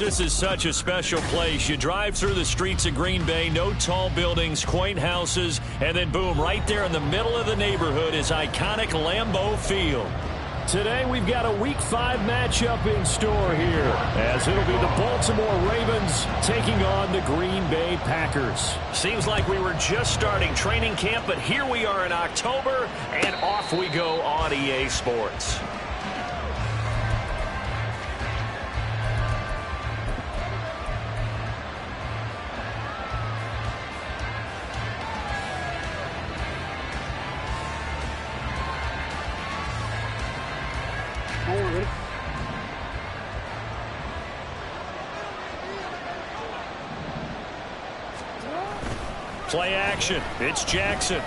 This is such a special place. You drive through the streets of Green Bay, no tall buildings, quaint houses, and then boom, right there in the middle of the neighborhood is iconic Lambeau Field. Today we've got a Week 5 matchup in store here, as it'll be the Baltimore Ravens taking on the Green Bay Packers. Seems like we were just starting training camp, but here we are in October, and off we go on EA Sports. Play action. It's Jackson.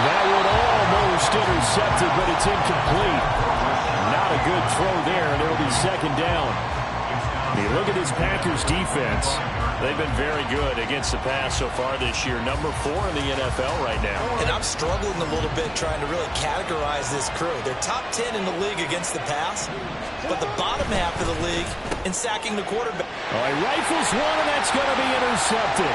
That one almost intercepted, but it's incomplete. Not a good throw there, and it'll be second down. You look at this Packers defense. They've been very good against the pass so far this year. Number 4 in the NFL right now. And I'm struggling a little bit trying to really categorize this crew. They're top 10 in the league against the pass, but the bottom half of the league in sacking the quarterback. Oh, he rifles one, and that's going to be intercepted.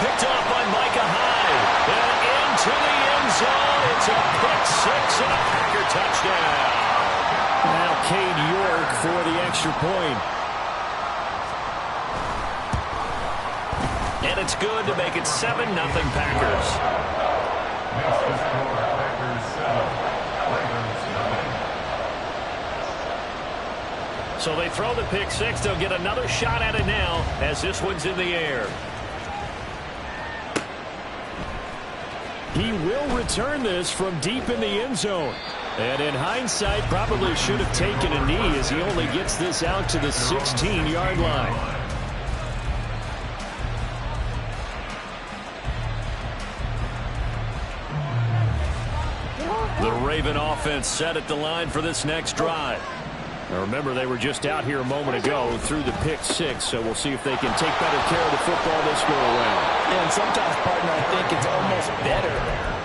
Picked off by Micah Hyde. And into the end zone. It's a pick six and a Packer touchdown. Now Cade York for the extra point. And it's good to make it 7-0 Packers. So they throw the pick six. They'll get another shot at it now as this one's in the air. He will return this from deep in the end zone. And in hindsight, probably should have taken a knee as he only gets this out to the 16-yard line. The Raven offense set at the line for this next drive. Now remember, they were just out here a moment ago through the pick six, so we'll see if they can take better care of the football this go around. Yeah, and sometimes, partner, I think it's almost better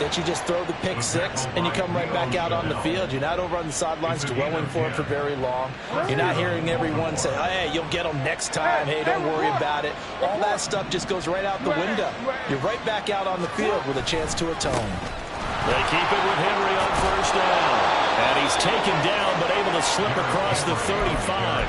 that you just throw the pick six and you come right back out on the field. You're not over on the sidelines dwelling for it for very long. You're not hearing everyone say, hey, you'll get them next time. Hey, don't worry about it. All that stuff just goes right out the window. You're right back out on the field with a chance to atone. They keep it with Henry on first down. And he's taken down, but able to slip across the 35.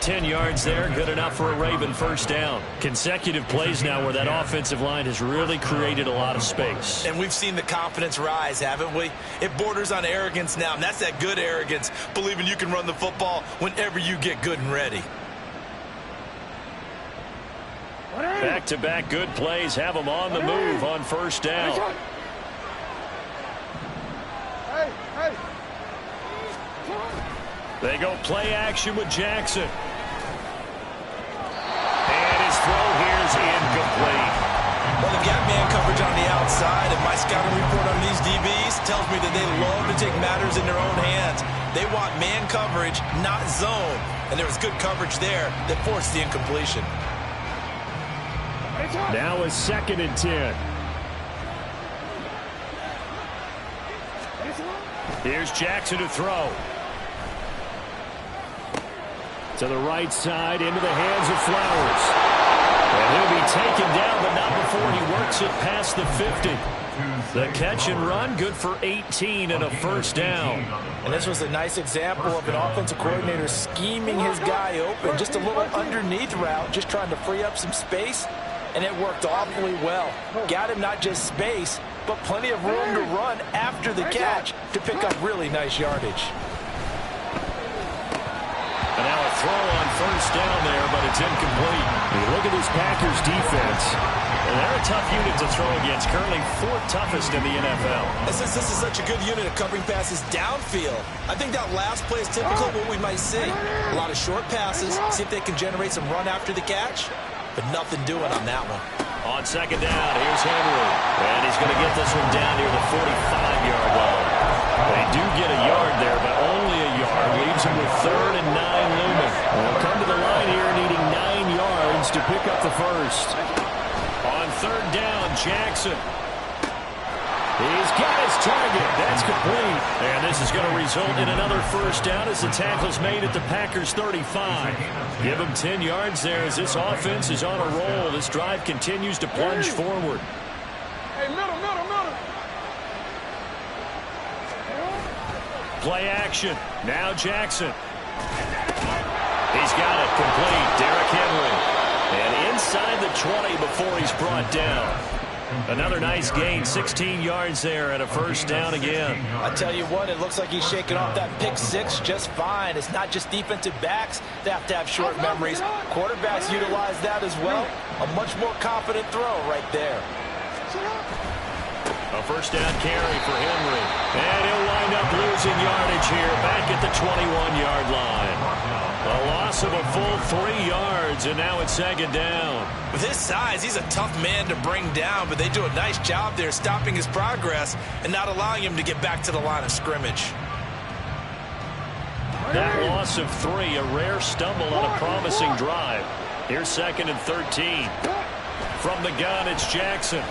10 yards there, good enough for a Raven first down. Consecutive plays now where that offensive line has really created a lot of space. And we've seen the confidence rise, haven't we? It borders on arrogance now, and that's that good arrogance, believing you can run the football whenever you get good and ready. Back-to-back good plays have them on the move on first down. They go play action with Jackson. And his throw here is incomplete. Well, they've got man coverage on the outside, and my scouting report on these DBs tells me that they love to take matters in their own hands. They want man coverage, not zone. And there was good coverage there that forced the incompletion. Now a 2nd and 10. Here's Jackson to throw. To the right side, into the hands of Flowers. And he'll be taken down, but not before he works it past the 50. The catch and run, good for 18 and a first down. And this was a nice example of an offensive coordinator scheming his guy open. Just a little underneath route, just trying to free up some space. And it worked awfully well. Got him not just space, but plenty of room to run after the catch to pick up really nice yardage. And now a throw on first down there, but it's incomplete. You look at this Packers defense, They're a tough unit to throw against, currently 4th toughest in the NFL. And since this is such a good unit of covering passes downfield, I think that last play is typical of what we might see. A lot of short passes, see if they can generate some run after the catch, but nothing doing on that one. On 2nd down, here's Henry. And he's going to get this one down near the 45-yard line. They do get a yard there, but only a yard. Leaves him with 3rd and 9 looming. They'll come to the line here needing 9 yards to pick up the first. On 3rd down, Jackson. He's got his target. That's complete. And this is going to result in another first down as the tackle's made at the Packers' 35. Give him 10 yards there as this offense is on a roll. This drive continues to plunge forward. Hey, middle. Play action. Now Jackson. He's got it complete. Derrick Henry. And inside the 20 before he's brought down. Another nice gain, 16 yards there and a first down again. I tell you what, it looks like he's shaking off that pick 6 just fine. It's not just defensive backs that have to have short memories. Quarterbacks utilize that as well. A much more confident throw right there. A first down carry for Henry. And he'll wind up losing yardage here back at the 21-yard line. A loss of a full 3 yards, and now it's 2nd down. With his size, he's a tough man to bring down, but they do a nice job there stopping his progress and not allowing him to get back to the line of scrimmage. That loss of 3, a rare stumble on a promising drive. Here's 2nd and 13. From the gun, it's Jackson.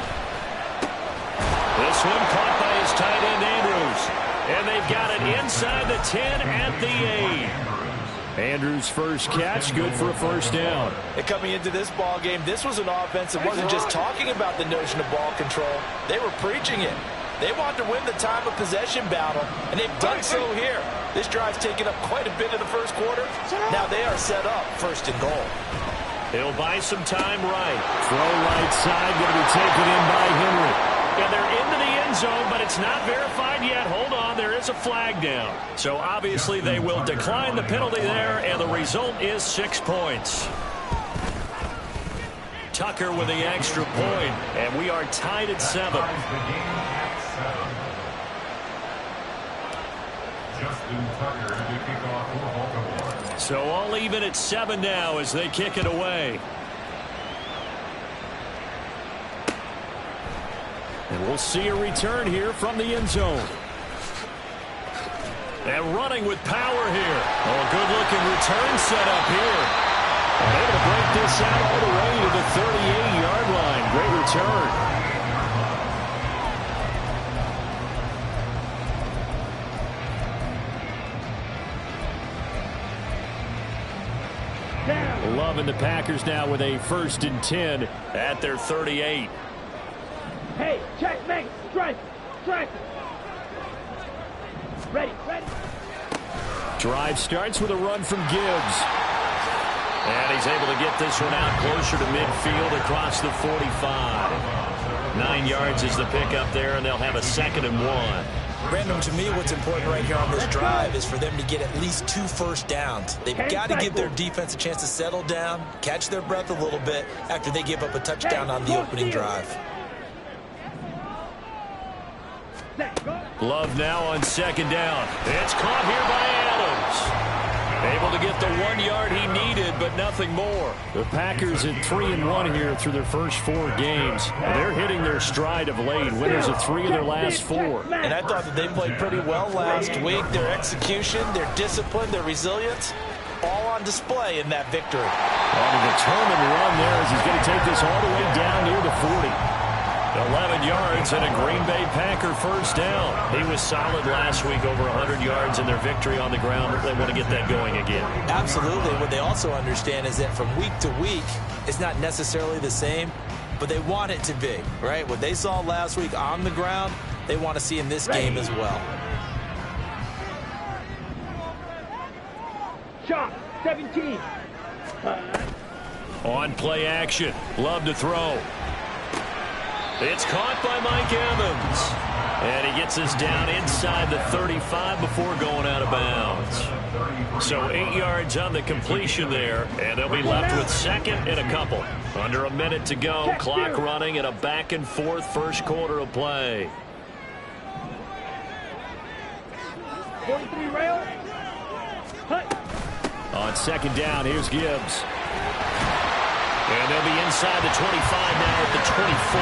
This one caught by his tight end, Andrews. And they've got it inside the 10 at the 8. Andrews' first catch, good for a first down. And coming into this ball game, this was an offense that wasn't just talking about the notion of ball control. They were preaching it. They wanted to win the time of possession battle, and they've done so here. This drive's taken up quite a bit in the first quarter. Now they are set up 1st and goal. He'll buy some time right. Throw right side, going to be taken in by Henry. And they're into the end zone, but it's not verified yet. Hold on, there is a flag down. So obviously they will decline the penalty there, and the result is 6 points. Tucker with the extra point, and we are tied at 7. So all even at 7 now as they kick it away. And we'll see a return here from the end zone. And running with power here. Oh, good-looking return set up here. And able to break this out all the way to the 38-yard line. Great return. Loving the Packers now with a 1st and 10 at their 38. Hey, checkmate, strike. Ready. Drive starts with a run from Gibbs. And he's able to get this one out closer to midfield across the 45. 9 yards is the pickup there, and they'll have a 2nd and 1. Brandon, to me, what's important right here on this drive is for them to get at least 2 first downs. They've got to give their defense a chance to settle down, catch their breath a little bit after they give up a touchdown on the opening drive. Love now on 2nd down. It's caught here by Adams. Able to get the 1 yard he needed, but nothing more. The Packers at 3-1 here through their first 4 games. They're hitting their stride of late. Winners of 3 of their last 4. And I thought that they played pretty well last week. Their execution, their discipline, their resilience, all on display in that victory. On a determined run there as he's going to take this all the way down near the 40. 11 yards and a Green Bay Packer first down. He was solid last week, over 100 yards in their victory on the ground. They want to get that going again. Absolutely. What they also understand is that from week to week, it's not necessarily the same, but they want it to be, right? What they saw last week on the ground, they want to see in this game as well. Shot, 17. On play action. Love to throw. It's caught by Mike Evans. And he gets us down inside the 35 before going out of bounds. So 8 yards on the completion there, and they'll be left with second and a couple. Under a minute to go, clock running in a back-and-forth first quarter of play. 43 rail. Hut. On second down, here's Gibbs. And they'll be inside the 25 now at the 24.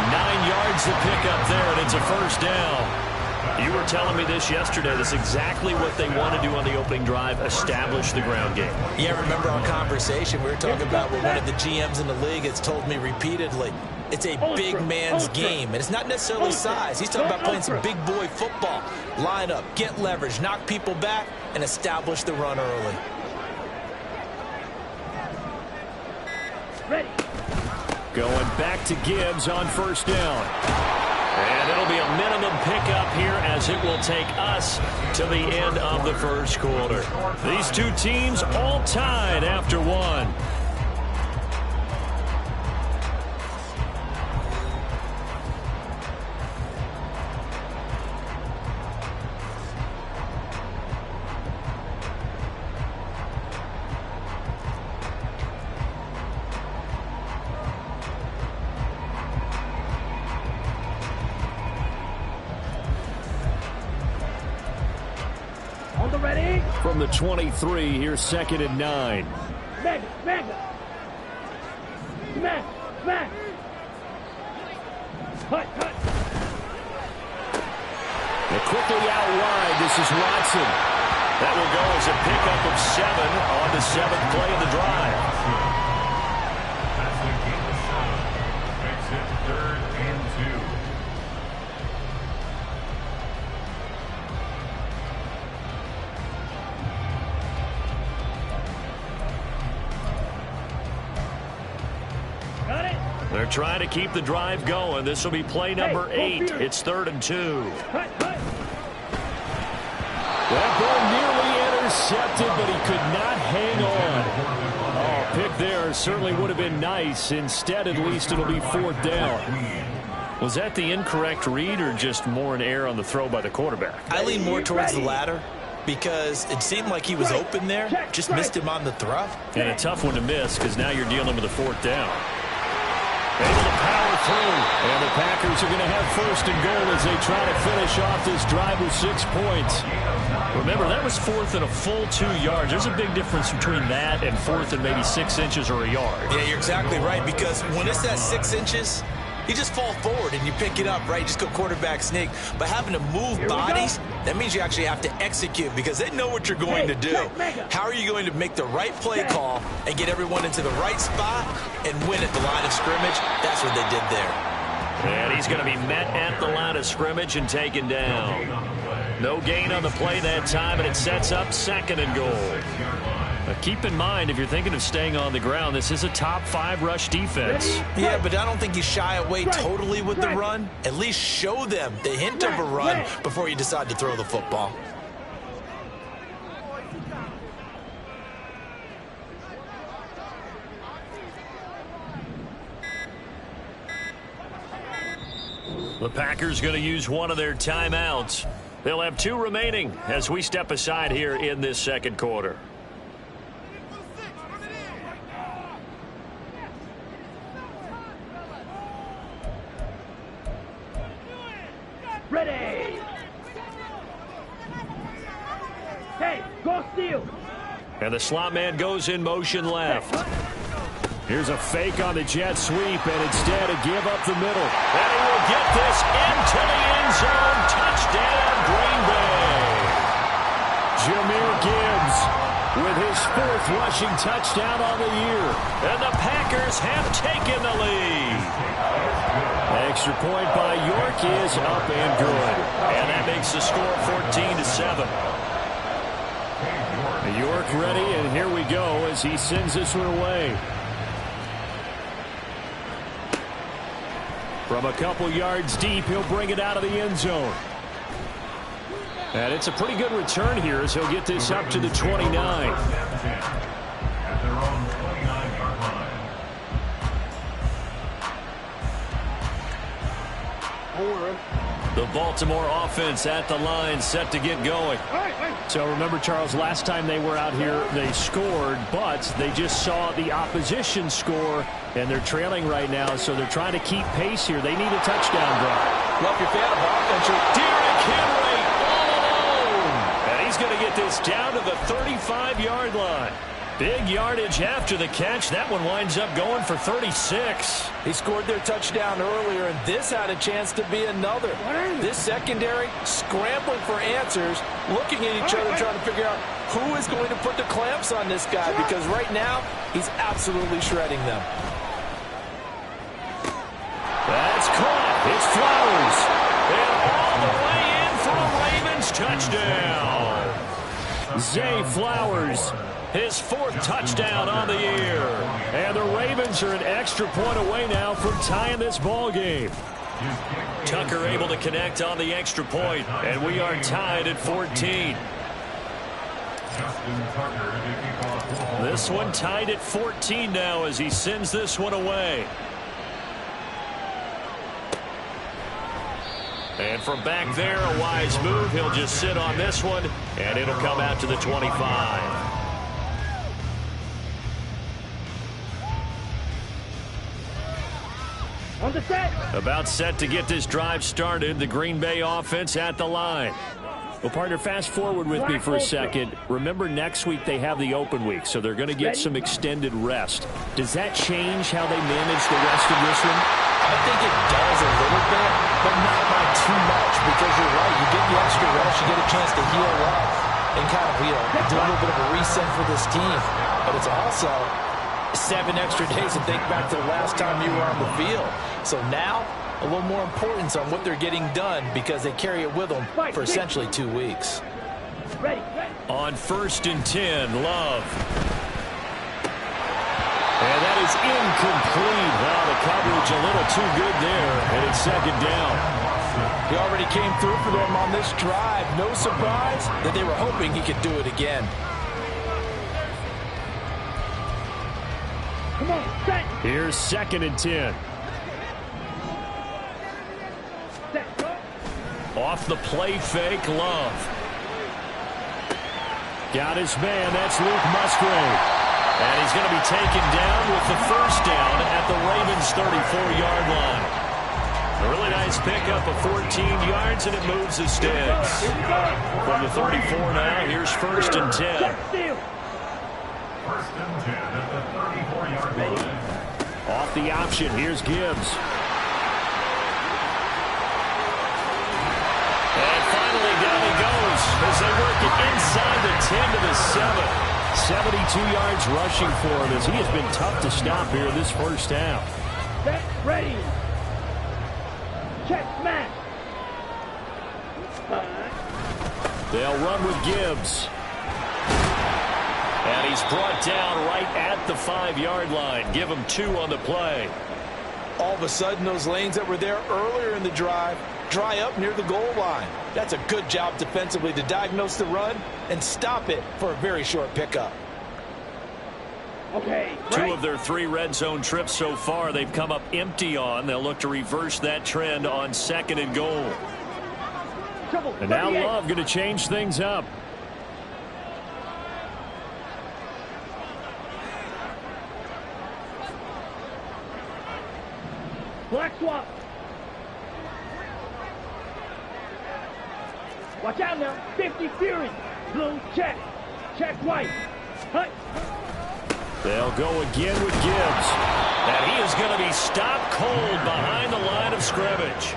9 yards to pick up there, and it's a first down. You were telling me this yesterday. That's exactly what they want to do on the opening drive, establish the ground game. Yeah, remember our conversation? We were talking about what one of the GMs in the league has told me repeatedly. It's a big man's game, and it's not necessarily size. He's talking about playing some big boy football. Line up, get leverage, knock people back, and establish the run early. Ready. Going back to Gibbs on first down. And it'll be a minimum pickup here as it will take us to the end of the first quarter. These two teams all tied after one. From the 23, here's second and 9. Smack, smack, smack, smack. Hut, hut. And quickly out wide, this is Watson. That will go as a pickup of 7 on the 7th play of the drive. That's the game of 7. Makes it 3rd and 2. They're trying to keep the drive going. This will be play number 8. It's 3rd and 2. Hut, hut. That ball nearly intercepted, but he could not hang on. Oh, pick there certainly would have been nice. Instead, at least it'll be 4th down. Was that the incorrect read or just more an error on the throw by the quarterback? I lean more towards the latter because it seemed like he was open there. Just missed him on the throw. And a tough one to miss because now you're dealing with a 4th down. Able to power through, and the Packers are going to have 1st and goal as they try to finish off this drive with 6 points. Remember, that was 4th and a full 2 yards. There's a big difference between that and 4th and maybe 6 inches or a yard. Yeah, you're exactly right, because when it's that 6 inches, you just fall forward and you pick it up, right? You just go quarterback sneak. But having to move bodies, that means you actually have to execute because they know what you're going to do. How are you going to make the right play call and get everyone into the right spot and win at the line of scrimmage? That's what they did there. And he's going to be met at the line of scrimmage and taken down. No gain on the play that time, and it sets up 2nd and goal. Keep in mind, if you're thinking of staying on the ground, this is a top 5 rush defense. Yeah, but I don't think you shy away totally with the run. At least show them the hint of a run before you decide to throw the football. The Packers going to use one of their timeouts. They'll have 2 remaining as we step aside here in this second quarter. Ready. Hey, go steal. And the slot man goes in motion left. Here's a fake on the jet sweep, and instead a give up the middle. And he will get this into the end zone. Touchdown, Green Bay. Jahmyr Gibbs with his 4th rushing touchdown on the year. And the Packers have taken the lead. Extra point by York is up and good. And that makes the score 14-7. York ready, and here we go as he sends this one away. From a couple yards deep, he'll bring it out of the end zone. And it's a pretty good return here as he'll get this up to the 29. At their own 29-yard line. The Baltimore offense at the line, set to get going. So remember, Charles, last time they were out here, they scored, but they just saw the opposition score, and they're trailing right now, so they're trying to keep pace here. They need a touchdown drive. Well, if you're a fan of offense, Derrick Henry all alone. And he's going to get this down to the 35-yard line. Big yardage after the catch. That one winds up going for 36. he scored their touchdown earlier, and this had a chance to be another. This secondary scrambling for answers, looking at each other, trying to figure out who is going to put the clamps on this guy, because right now he's absolutely shredding them. That's caught. It's Flowers. And all the way in for a Ravens touchdown. Zay Flowers, his 4th touchdown on the year. And the Ravens are an extra point away now from tying this ball game. Tucker able to connect on the extra point, and we are tied at 14. This one tied at 14 now as he sends this one away. And from back there, a wise move. He'll just sit on this one, and it'll come out to the 25. On the set. About set to get this drive started. The Green Bay offense at the line. Well, partner, fast forward with me for a second. Remember, next week they have the open week, so they're going to get some extended rest. Does that change how they manage the rest of this one? I think it does a little bit, but not by too much, because you're right. You get the extra rest, you get a chance to heal up and kind of, do a little bit of a reset for this team. But it's also 7 extra days to think back to the last time you were on the field. So now, a little more importance on what they're getting done, because they carry it with them for essentially 2 weeks. Ready. On 1st and 10, Love. And that is incomplete. Well, the coverage a little too good there, and it's 2nd down. He already came through for them on this drive. No surprise that they were hoping he could do it again. Come on, set. Here's 2nd and 10. Set. Go. Off the play fake, Love. Got his man. That's Luke Musgrave. And he's going to be taken down with the 1st down at the Ravens' 34-yard line. A really nice pickup of 14 yards, and it moves the sticks. From the 34 now, here's 1st and 10. First and 10 at the 34-yard line. Off the option, here's Gibbs. And finally down he goes as they work it inside the 10 to the 7. 72 yards rushing for him as he has been tough to stop here this 1st half. Set. Ready. Check. Smash. They'll run with Gibbs. And he's brought down right at the 5-yard line. Give him 2 on the play. All of a sudden, those lanes that were there earlier in the drive dry up near the goal line. That's a good job defensively to diagnose the run and stop it for a very short pickup. Okay. 2 of their 3 red zone trips so far they've come up empty on. They'll look to reverse that trend on 2nd and goal. And now Love going to change things up. Black swap. Watch out now. 50 Fury. Blue check. Check white. Hut. They'll go again with Gibbs. And he is going to be stopped cold behind the line of scrimmage.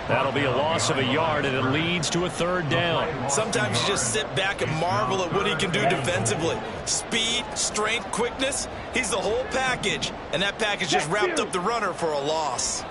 That'll be a loss of a yard, and it leads to a 3rd down. Sometimes you just sit back and marvel at what he can do defensively. Speed, strength, quickness. He's the whole package. And that package just wrapped up the runner for a loss.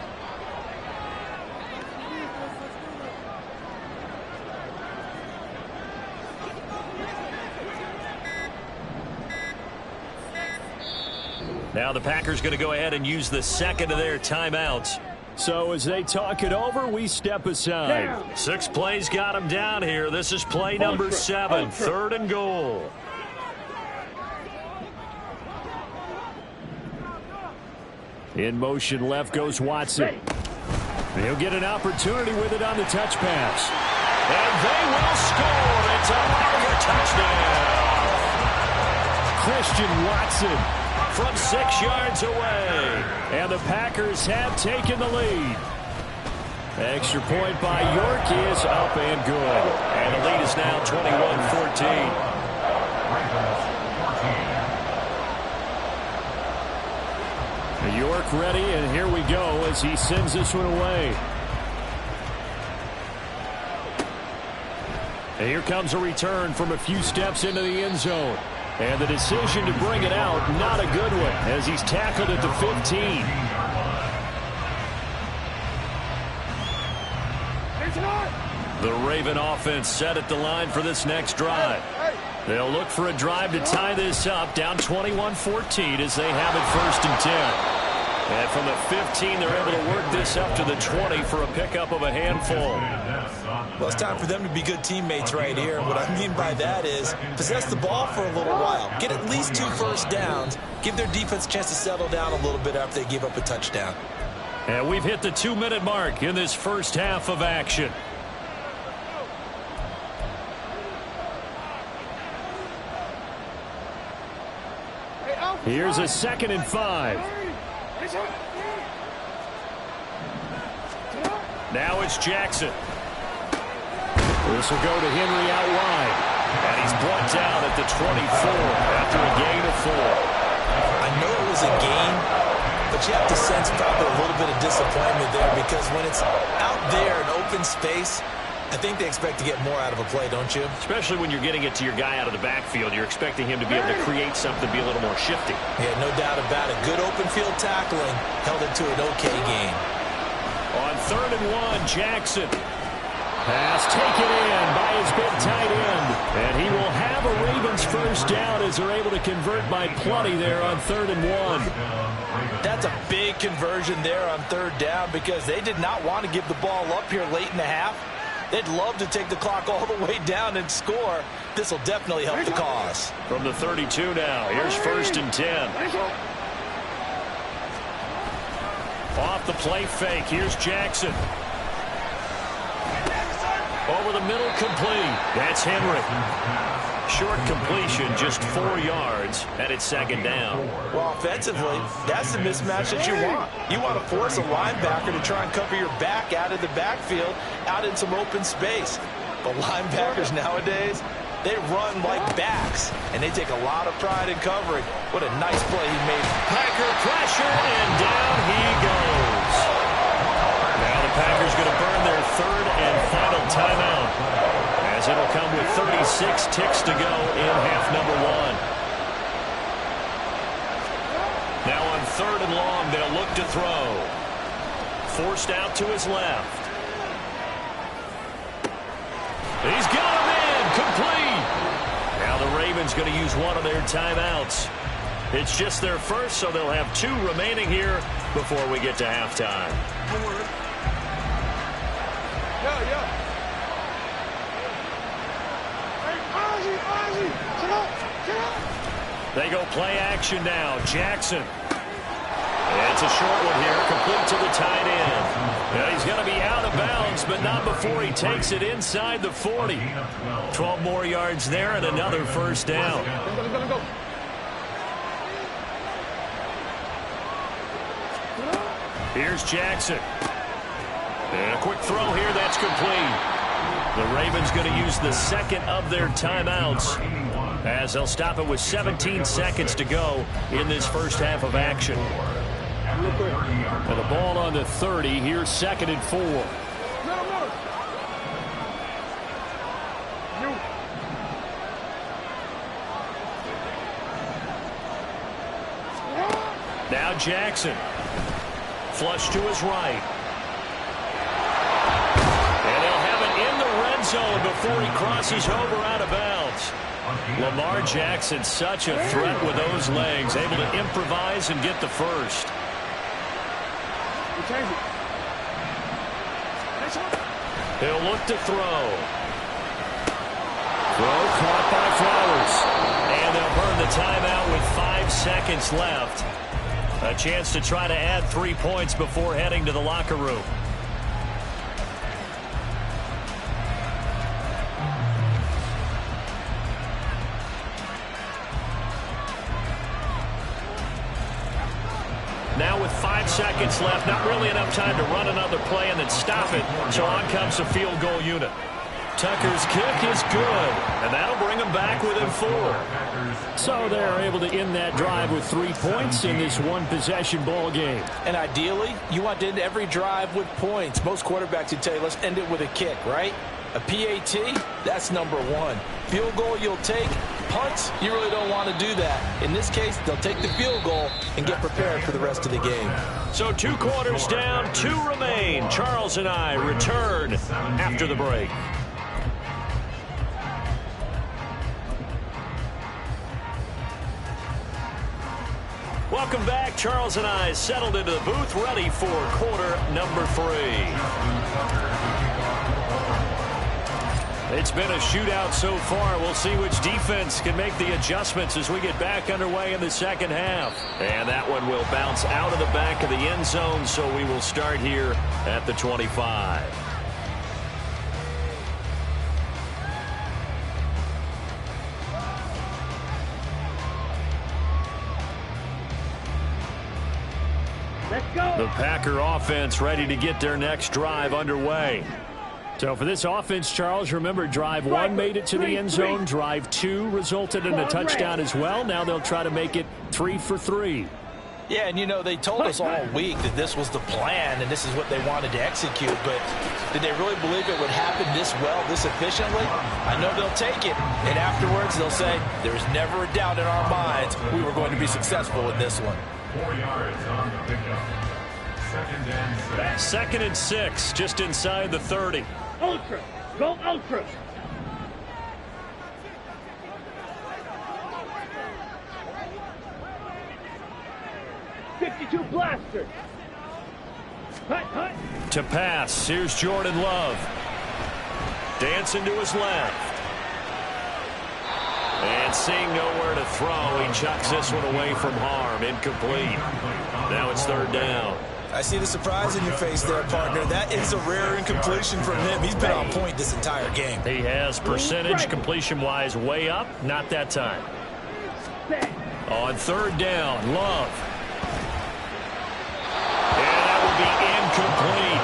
Now the Packers going to go ahead and use the 2nd of their timeouts. So as they talk it over, we step aside. Down. 6 plays got him down here. This is play number 7, 3rd and goal. In motion left goes Watson. He'll get an opportunity with it on the touch pass. And they will score. It's a Parker touchdown. Christian Watson from 6 yards away. And the Packers have taken the lead. Extra point by York is up and good. And the lead is now 21-14. York ready, and here we go as he sends this one away. And here comes a return from a few steps into the end zone. And the decision to bring it out, not a good one, as he's tackled at the 15. The Raven offense set at the line for this next drive. They'll look for a drive to tie this up, down 21-14 as they have it 1st and 10. And from the 15, they're able to work this up to the 20 for a pickup of a handful. Well, it's time for them to be good teammates right here. What I mean by that is possess the ball for a little while. Get at least 2 first downs. Give their defense a chance to settle down a little bit after they give up a touchdown. And we've hit the 2-minute mark in this first half of action. Here's a 2nd and 5. Now it's Jackson. This will go to Henry out wide. And he's brought down at the 24 after a gain of 4. I know it was a gain, but you have to sense probably a little bit of disappointment there because when it's out there in open space, I think they expect to get more out of a play, don't you? Especially when you're getting it to your guy out of the backfield. You're expecting him to be able to create something, be a little more shifty. Yeah, no doubt about it. Good open field tackling held it to an okay game. On 3rd and 1, Jackson. Pass taken in by his big tight end. And he will have a Ravens first down as they're able to convert by plenty there on 3rd and 1. That's a big conversion there on 3rd down because they did not want to give the ball up here late in the half. They'd love to take the clock all the way down and score. This will definitely help the cause. From the 32 now, here's 1st and 10. Off the play fake, here's Jackson. Over the middle, complete. That's Henry. Short completion, just 4 yards, and it's 2nd down. Well, offensively, that's the mismatch that you want. You want to force a linebacker to try and cover your back out of the backfield, out in some open space. But linebackers nowadays, they run like backs, and they take a lot of pride in covering. What a nice play he made. Packer pressure, and down he goes. Now the Packers going to burn their 3rd and final timeout, as it'll come with 36 ticks to go in half number 1. Now on 3rd and long, they'll look to throw. Forced out to his left. He's got him in, complete. Now the Ravens going to use one of their timeouts. It's just their first, so they'll have 2 remaining here before we get to halftime. They go play action now. Jackson. It's a short one here, complete to the tight end. Now he's going to be out of bounds, but not before he takes it inside the 40. 12 more yards there and another first down. Here's Jackson. And a quick throw here, that's complete. The Ravens going to use the 2nd of their timeouts, as they'll stop it with 17 seconds to go in this first half of action. And the ball on the 30. Here's 2nd and 4. Now Jackson. Flush to his right. And he'll have it in the red zone before he crosses over out of bounds. Lamar Jackson, such a threat with those legs, able to improvise and get the first. He'll look to throw. Throw caught by Flowers. And they'll burn the timeout with 5 seconds left. A chance to try to add 3 points before heading to the locker room. with 5 seconds left. Not really enough time to run another play and then stop it. So on comes the field goal unit. Tucker's kick is good, and that'll bring them back within 4. So they're able to end that drive with 3 points in this one-possession ball game. And ideally, you want to end every drive with points. Most quarterbacks would tell you, let's end it with a kick, right? A PAT, that's number 1. Field goal you'll take. Punts, you really don't want to do that. In this case, they'll take the field goal and get prepared for the rest of the game. So 2 quarters down, 2 remain. Charles and I return after the break. Welcome back. Charles and I settled into the booth, ready for quarter number 3. It's been a shootout so far. We'll see which defense can make the adjustments as we get back underway in the second half. And that one will bounce out of the back of the end zone, so we will start here at the 25. Let's go. The Packer offense ready to get their next drive underway. So for this offense, Charles, remember drive 1 made it to the end zone. Drive 2 resulted in a touchdown as well. Now they'll try to make it 3 for 3. Yeah, and you know, they told us all week that this was the plan and this is what they wanted to execute, but did they really believe it would happen this well, this efficiently? I know they'll take it, and afterwards they'll say, there's never a doubt in our minds we were going to be successful in this one. 4 yards on the pickup. 2nd and 6. 2nd and 6, just inside the 30. Ultra. Go ultra. .52 blaster. Hut, hut. To pass, here's Jordan Love. Dancing to his left. And seeing nowhere to throw, he chucks this one away from harm. Incomplete. Now it's 3rd down. I see the surprise in your face there, partner. That is a rare incompletion from him. He's been on point this entire game. He has percentage completion-wise way up. Not that time. On 3rd down, Love. And that will be incomplete.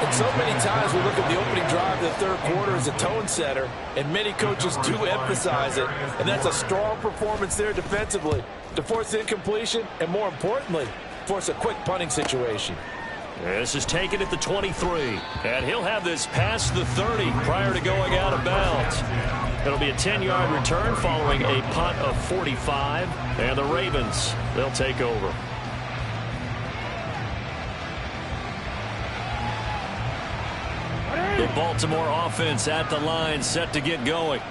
And so many times we look at the opening drive of the 3rd quarter as a tone setter, and many coaches do emphasize it. And that's a strong performance there defensively to force incompletion and, more importantly, force a quick punting situation. This is taken at the 23, and he'll have this past the 30 prior to going out of bounds. It'll be a 10-yard return following a punt of 45, and the Ravens, they'll take over. The Baltimore offense at the line, set to get going.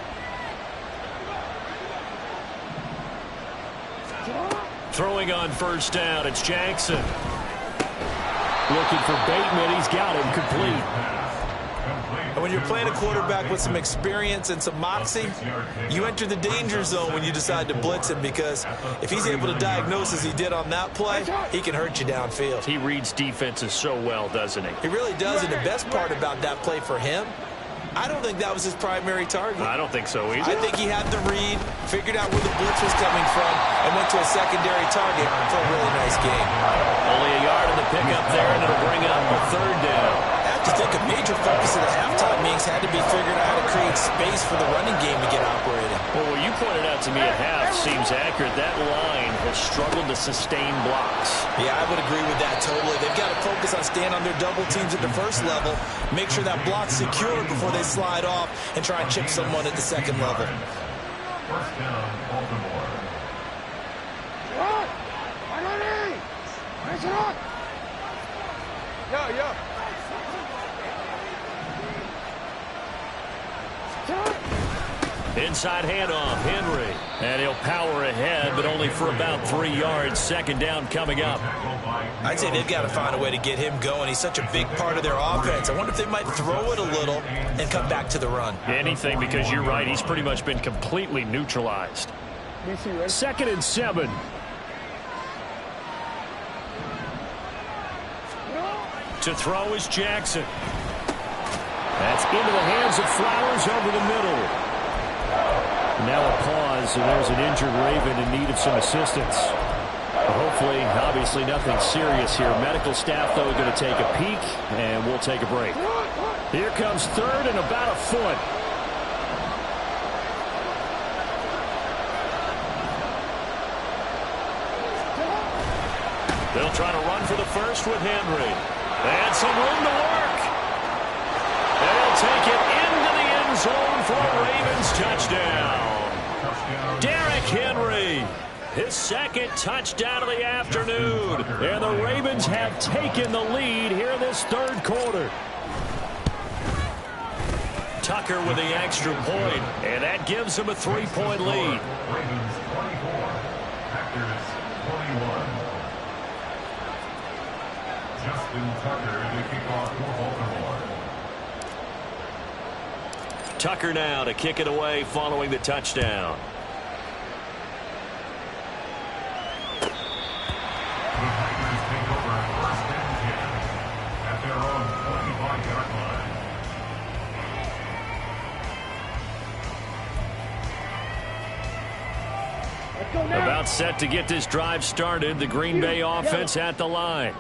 Throwing on 1st down, it's Jackson. Looking for Bateman, he's got him complete. And when you're playing a quarterback with some experience and some moxie, you enter the danger zone when you decide to blitz him, because if he's able to diagnose as he did on that play, he can hurt you downfield. He reads defenses so well, doesn't he? He really does, and the best part about that play for him, I don't think that was his primary target. I don't think so either. I think he had the read, figured out where the blitz was coming from, and went to a secondary target for a really nice game. Only a yard in the pickup there, and it'll bring up a 3rd down. I have to think a major focus of the halftime meetings had to be figuring out how to create space for the running game to get operating. Well, what you pointed out to me at half seems accurate. That line has struggled to sustain blocks. Yeah, I would agree with that totally. They've got to focus on staying on their double teams at the 1st level, make sure that block's secured before they slide off and try and chip someone at the 2nd level. 1st down, Baltimore. Inside handoff, Henry. And he'll power ahead, but only for about 3 yards. 2nd down coming up. I'd say they've got to find a way to get him going. He's such a big part of their offense. I wonder if they might throw it a little and come back to the run. Anything, because you're right. He's pretty much been completely neutralized. 2nd and 7. To throw is Jackson. That's into the hands of Flowers over the middle. Now a pause, and there's an injured Raven in need of some assistance. Hopefully, obviously nothing serious here. Medical staff, though, going to take a peek, and we'll take a break. Here comes third and about a foot. They'll try to run for the first with Henry. And some room to work. They'll take it into the end zone for a Ravens touchdown. Derrick Henry, his second touchdown of the afternoon. And the Ravens have taken the lead here in this third quarter. Tucker with the extra point, and that gives him a 3-point lead. Ravens 24, Packers 21. Justin Tucker to kick off for Baltimore. Tucker now to kick it away following the touchdown. The Packers take over first and 10 at their own 25-yard line. About set to get this drive started. The Green Bay offense at the line.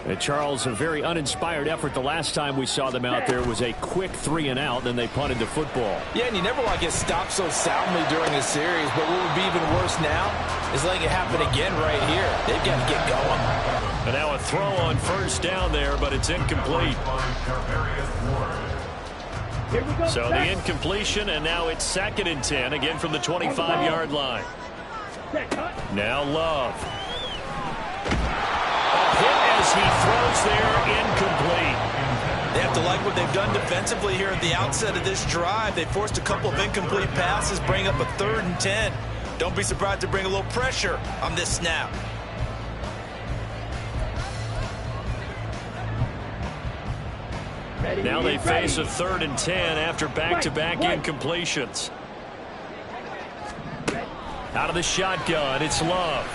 And Charles, a very uninspired effort. The last time we saw them out there was a quick 3-and-out, then they punted the football. Yeah, and you never want to get stopped so soundly during a series, but what would be even worse now is letting it happen again right here. They've got to get going. And now a throw on first down there, but it's incomplete. So the incompletion, and now it's 2nd and 10, again from the 25-yard line. Now Love. Hit as he throws there, incomplete. They have to like what they've done defensively here at the outset of this drive. They forced a couple of incomplete passes, bring up a 3rd and 10. Don't be surprised to bring a little pressure on this snap. Now they face a 3rd and 10 after back-to-back incompletions. Out of the shotgun, it's Love.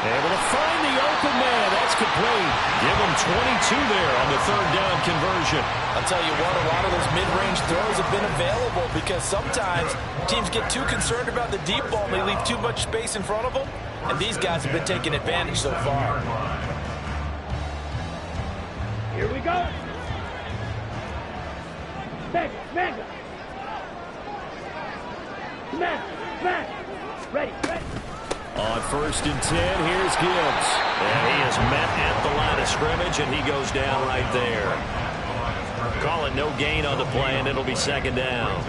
Able to find the open man. That's complete. Give him 22 there on the 3rd down conversion. I'll tell you what, a lot of those mid-range throws have been available because sometimes teams get too concerned about the deep ball and they leave too much space in front of them. And these guys have been taking advantage so far. Here we go. Mega. Smash. Ready. On 1st and 10, here's Gibbs. And he is met at the line of scrimmage, and he goes down right there. Call it no gain on the play, and it'll be 2nd down.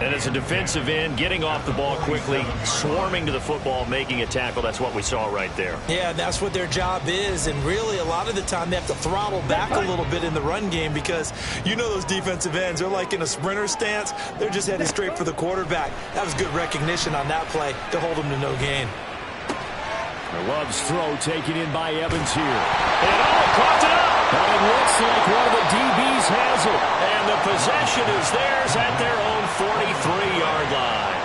And as a defensive end, getting off the ball quickly, swarming to the football, making a tackle, that's what we saw right there. Yeah, that's what their job is, and really a lot of the time they have to throttle back a little bit in the run game because you know those defensive ends, they're like in a sprinter stance. They're just heading straight for the quarterback. That was good recognition on that play to hold them to no gain. Love's throw taken in by Evans here. And caught it up. But it looks like one of the DBs has it. And the possession is theirs at their own 43-yard line.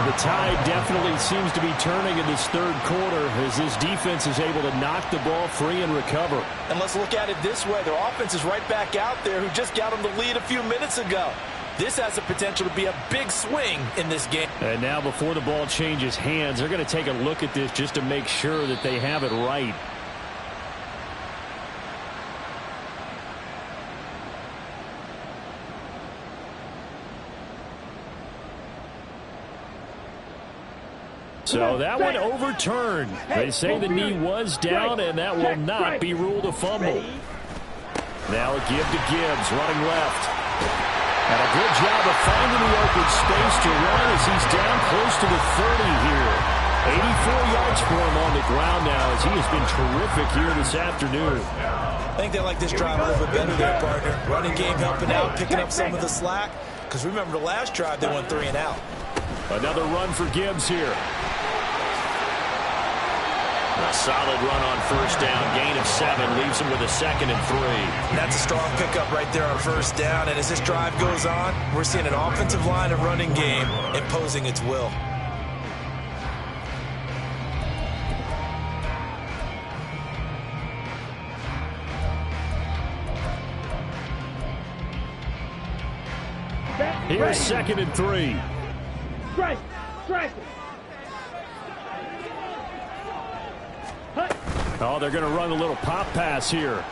And the tide definitely seems to be turning in this third quarter as this defense is able to knock the ball free and recover. And let's look at it this way. Their offense is right back out there who just got them the lead a few minutes ago. This has the potential to be a big swing in this game. And now before the ball changes hands, they're going to take a look at this just to make sure that they have it right. So that one overturned. They say the knee was down, and that will not be ruled a fumble. Now a give to Gibbs, running left. And a good job of finding the open space to run as he's down close to the 30 here. 84 yards for him on the ground now as he has been terrific here this afternoon. I think they like this drive a little bit better there, partner. Running game helping out, picking up some of the slack. Because remember the last drive, they went 3-and-out. Another run for Gibbs here. A solid run on first down. Gain of 7 leaves him with a 2nd and 3. That's a strong pickup right there on first down. And as this drive goes on, we're seeing an offensive line and running game imposing its will. Here's 2nd and 3. Strike. Oh, they're going to run a little pop pass here.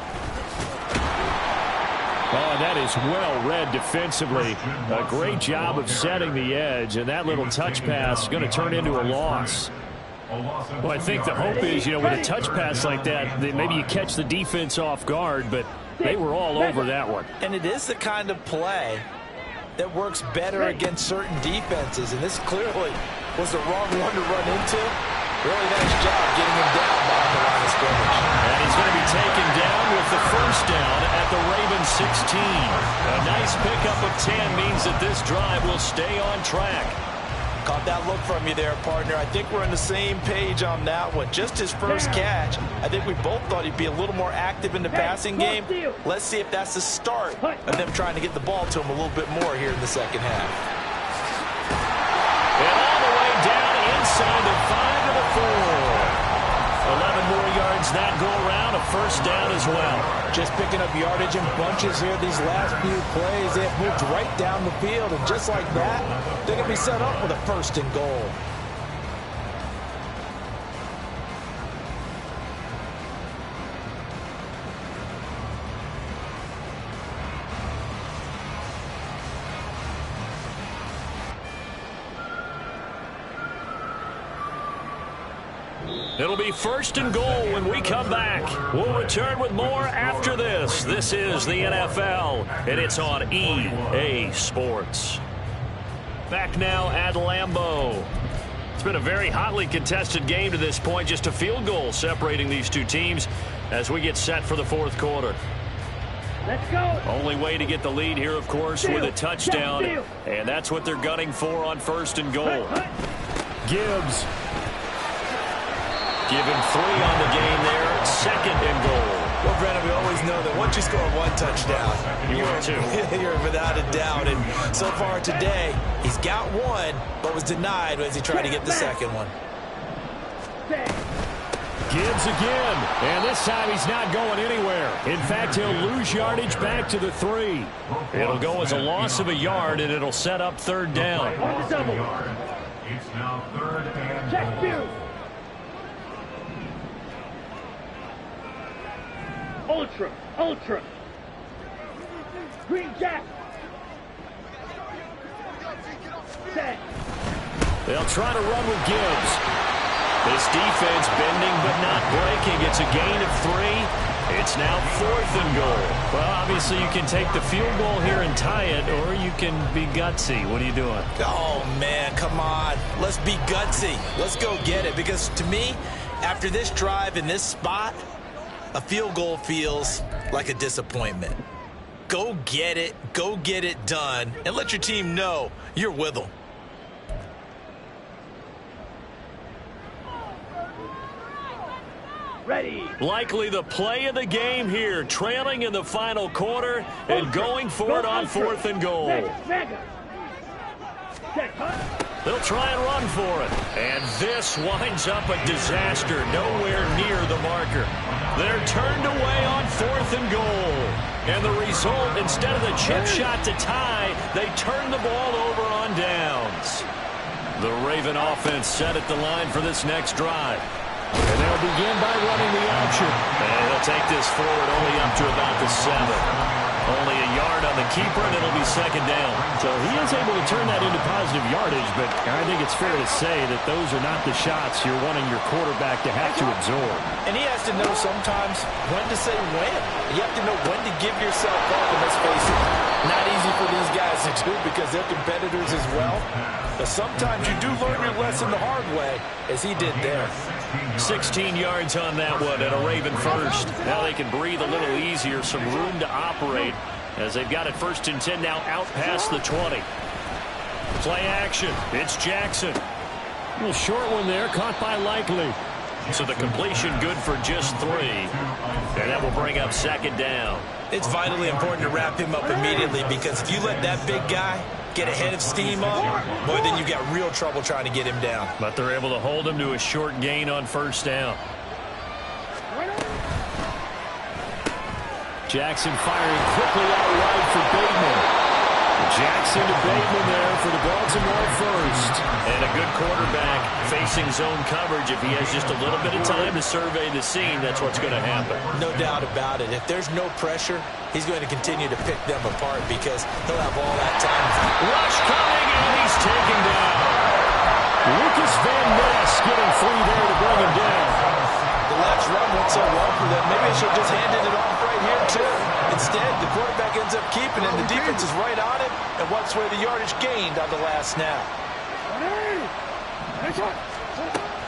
Oh, that is well read defensively. A great job of setting the edge, and that little touch pass is going to turn into a loss. Well, I think the hope is, with a touch pass like that maybe you catch the defense off guard, but they were all over that one. And it is the kind of play that works better against certain defenses, and this clearly was the wrong one to run into. Really nice job getting him down behind the line of scrimmage. And he's going to be taken down with the first down at the Ravens 16. A nice pickup of 10 means that this drive will stay on track. Caught that look from you there, partner. I think we're on the same page on that one. Just his first catch. I think we both thought he'd be a little more active in the passing game. Let's see if that's the start of them trying to get the ball to him a little bit more here in the second half. And all the way down inside the 5 to the 4. 11 more yards that go around, a first down as well. Just picking up yardage in bunches here these last few plays. They have moved right down the field, and just like that, they're going to be set up with a first and goal. It'll be first and goal when we come back. We'll return with more after this. This is the NFL, and it's on EA Sports. Back now at Lambeau. It's been a very hotly contested game to this point. Just a field goal separating these two teams as we get set for the fourth quarter. Let's go. Only way to get the lead here, of course, with a touchdown. And that's what they're gunning for on first and goal. Gibbs. Give him 3 on the game there. Second and goal. Well, Brennan, we always know that once you score one touchdown, you're without a doubt. And so far today, he's got one, but was denied as he tried to get the second one. Gibbs again. And this time he's not going anywhere. In fact, he'll lose yardage back to the 3. It'll go as a loss of a yard, and it'll set up third down. On the double. It's now third and Check goal. 2. Ultra. Green Jack. Set. They'll try to run with Gibbs. This defense bending but not breaking. It's a gain of 3. It's now fourth and goal. Well, obviously you can take the field goal here and tie it, or you can be gutsy. What are you doing? Oh, man, come on. Let's be gutsy. Let's go get it. Because to me, after this drive in this spot, a field goal feels like a disappointment. Go get it done, and let your team know you're with them. Ready. Likely the play of the game here, trailing in the final quarter and going for it on fourth and goal. Mega. Check, They'll try and run for it. And this winds up a disaster, nowhere near the marker. They're turned away on fourth and goal. And the result, instead of the chip shot to tie, they turn the ball over on downs. The Raven offense set at the line for this next drive. And they'll begin by running the option. And they'll take this forward only up to about the 7. Only a yard on the keeper, and it'll be second down. So he is able to turn that into positive yardage, but I think it's fair to say that those are not the shots you're wanting your quarterback to have to absorb. And he has to know sometimes when to say when. You have to know when to give yourself up, and let's face it, not easy for these guys to do because they're competitors as well. But sometimes you do learn your lesson the hard way, as he did there. 16 yards on that one and a Raven first. Now they can breathe a little easier, some room to operate as they've got it first and 10 now out past the 20. Play action. It's Jackson. A little short one there, caught by Likely. So the completion good for just 3. And that will bring up second down. It's vitally important to wrap him up immediately because if you let that big guy get ahead of steam up, boy, then you got real trouble trying to get him down. But they're able to hold him to a short gain on first down. Jackson firing quickly out wide for Bateman. Jackson to Bateman there for the Baltimore first. And a good quarterback facing zone coverage. If he has just a little bit of time to survey the scene, that's what's going to happen. No doubt about it. If there's no pressure, he's going to continue to pick them apart because he'll have all that time. Rush coming, and he's taken down. Lucas Van Ness getting free there to bring him down. The last run went so well for them. Maybe they should have just handed it off right here, too. Instead, the quarterback ends up keeping it, and the defense is right on it and wipes away the yardage gained on the last snap.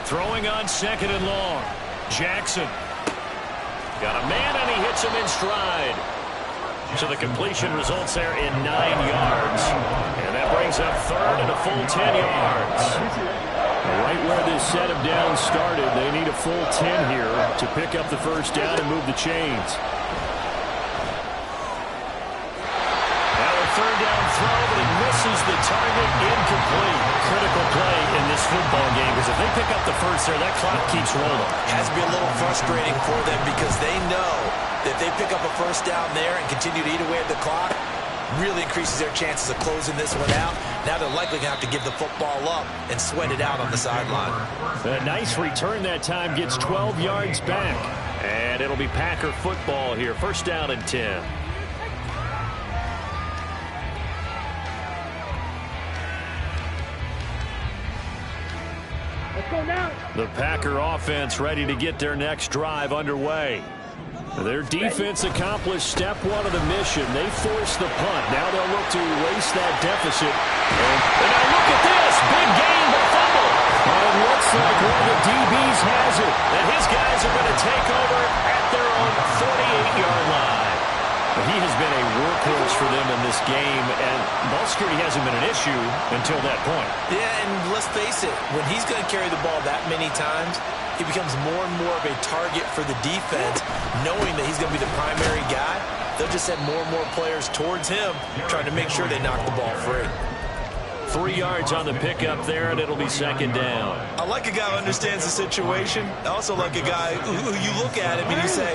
Throwing on 2nd and long. Jackson. Got a man, and he hits him in stride. So the completion results there in 9 yards. And that brings up 3rd and a full 10 yards. Right where this set of downs started, they need a full 10 here to pick up the first down and move the chains. Now a 3rd down throw, but it misses the target, incomplete. Critical play in this football game, because if they pick up the first there, that clock keeps rolling. Has to be a little frustrating for them because they know that if they pick up a first down there and continue to eat away at the clock, really increases their chances of closing this one out. Now they're likely going to have to give the football up and sweat it out on the sideline. A nice return that time, gets 12 yards back. And it'll be Packer football here. First down and 10. Let's go now. The Packer offense ready to get their next drive underway. Their defense accomplished step 1 of the mission. They forced the punt. Now they'll look to erase that deficit. And now look at this. Big gain, but fumble. And it looks like one of the DBs has it. And his guys are going to take over at their own 48-yard line. He has been a workhorse for them in this game, and ball security hasn't been an issue until that point. Yeah, and let's face it, when he's going to carry the ball that many times, he becomes more and more of a target for the defense, knowing that he's going to be the primary guy. They'll just send more and more players towards him, trying to make sure they knock the ball free. 3 yards on the pickup there, and it'll be 2nd down. I like a guy who understands the situation. I also like a guy who you look at him and you say,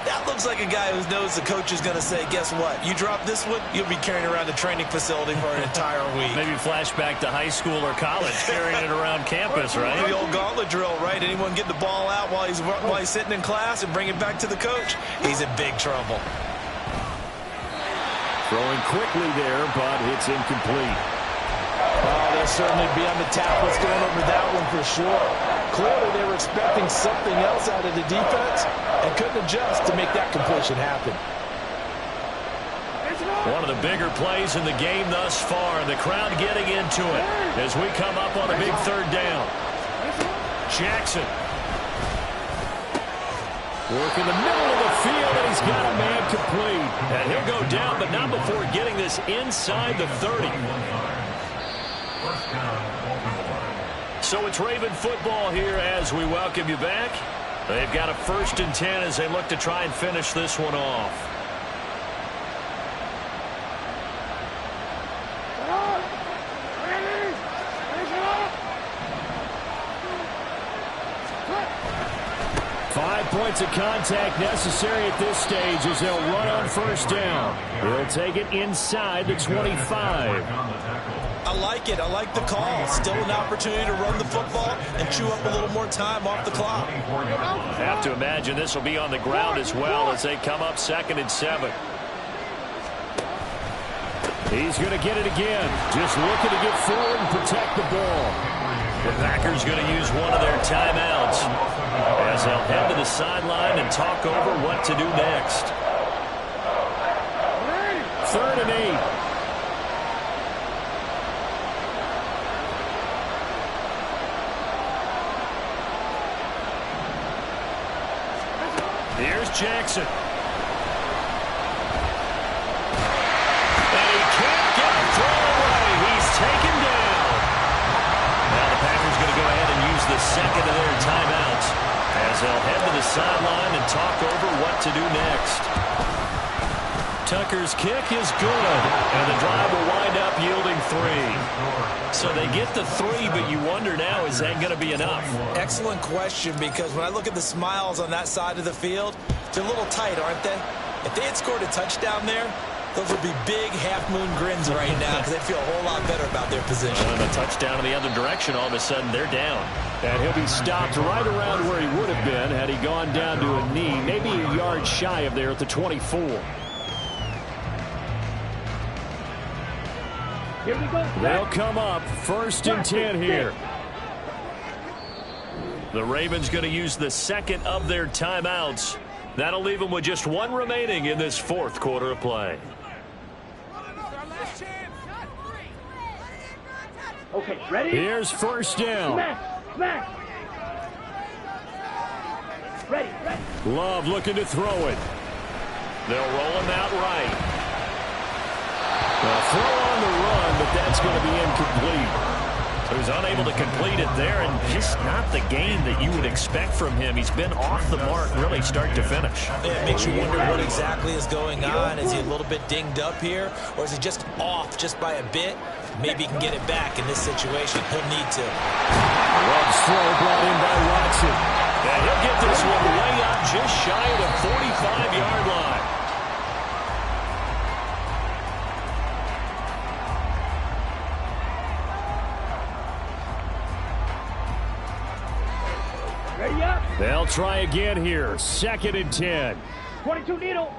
that looks like a guy who knows the coach is going to say, guess what? You drop this one, you'll be carrying around the training facility for an entire week. Maybe flashback to high school or college, carrying it around campus, right? The old gauntlet drill, right? Anyone get the ball out while he's sitting in class and bring it back to the coach? He's in big trouble. Throwing quickly there, but it's incomplete. Oh, they'll certainly be on the tablets going over that one for sure. Clearly, they were expecting something else out of the defense and couldn't adjust to make that completion happen. One of the bigger plays in the game thus far, and the crowd getting into it as we come up on a big 3rd down. Jackson. Work in the middle of the field, and he's got a man complete. And he'll go down, but not before getting this inside the 30. So it's Raven football here as we welcome you back. They've got a 1st and 10 as they look to try and finish this one off. Points of contact necessary at this stage as they'll run on 1st down. They'll take it inside the 25. I like it. I like the call. Still an opportunity to run the football and chew up a little more time off the clock. Have to imagine this will be on the ground as well as they come up 2nd and 7. He's going to get it again. Just looking to get forward and protect the ball. The Packers going to use one of their timeouts as they'll head to the sideline and talk over what to do next. 3rd and 8. Here's Jackson. And he can't get a throw away. He's taken down. Now the Packers going to go ahead and use the 2nd of their timeouts as they'll head to the sideline and talk over what to do next. Tucker's kick is good, and the drive will wind up yielding 3. So they get the 3, but you wonder now, is that going to be enough? Excellent question, because when I look at the smiles on that side of the field, they're a little tight, aren't they? If they had scored a touchdown there, Those would be big half-moon grins right now because they feel a whole lot better about their position. And a touchdown in the other direction, all of a sudden they're down. And he'll be stopped right around where he would have been had he gone down to a knee, maybe a yard shy of there at the 24. Here we go. They'll come up 1st and 10 here. The Ravens going to use the second of their timeouts. That'll leave them with just one remaining in this 4th quarter of play. Okay, ready? Here's 1st down. Smash. Ready. Love looking to throw it. They'll roll him out right. They'll throw on the run, but that's going to be incomplete. So he's unable to complete it there, and just not the game that you would expect from him. He's been off the mark really start to finish. Yeah, it makes you wonder what exactly is going on. Is he a little bit dinged up here, or is he just off just by a bit? Maybe he can get it back in this situation. He'll need to. Love's throw brought in by Watson. And he'll get this one way up just shy of the 45-yard line. Ready up. They'll try again here. 2nd and 10. 22 needle.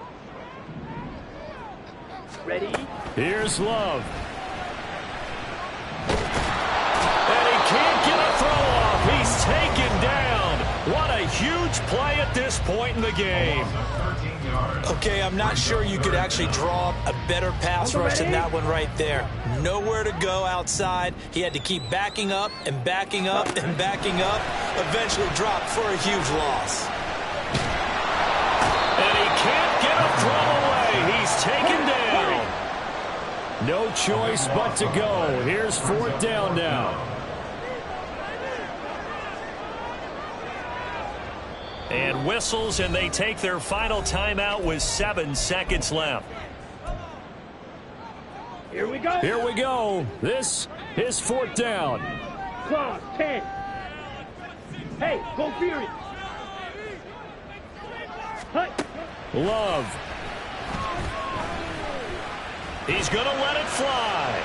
Ready. Here's Love. And he can't get a throw off. He's taken down. What a huge play at this point in the game. Okay, I'm not sure you could actually draw a better pass rush than that one right there. Nowhere to go outside. He had to keep backing up and backing up and backing up. Eventually dropped for a huge loss. And he can't get a throw away. He's taken down. No choice but to go. Here's 4th down now. And whistles, and they take their final timeout with 7 seconds left. Here we go. Here we go. This is 4th down. Claws, 10. Hey, go Fury. Hut. Love. He's going to let it fly.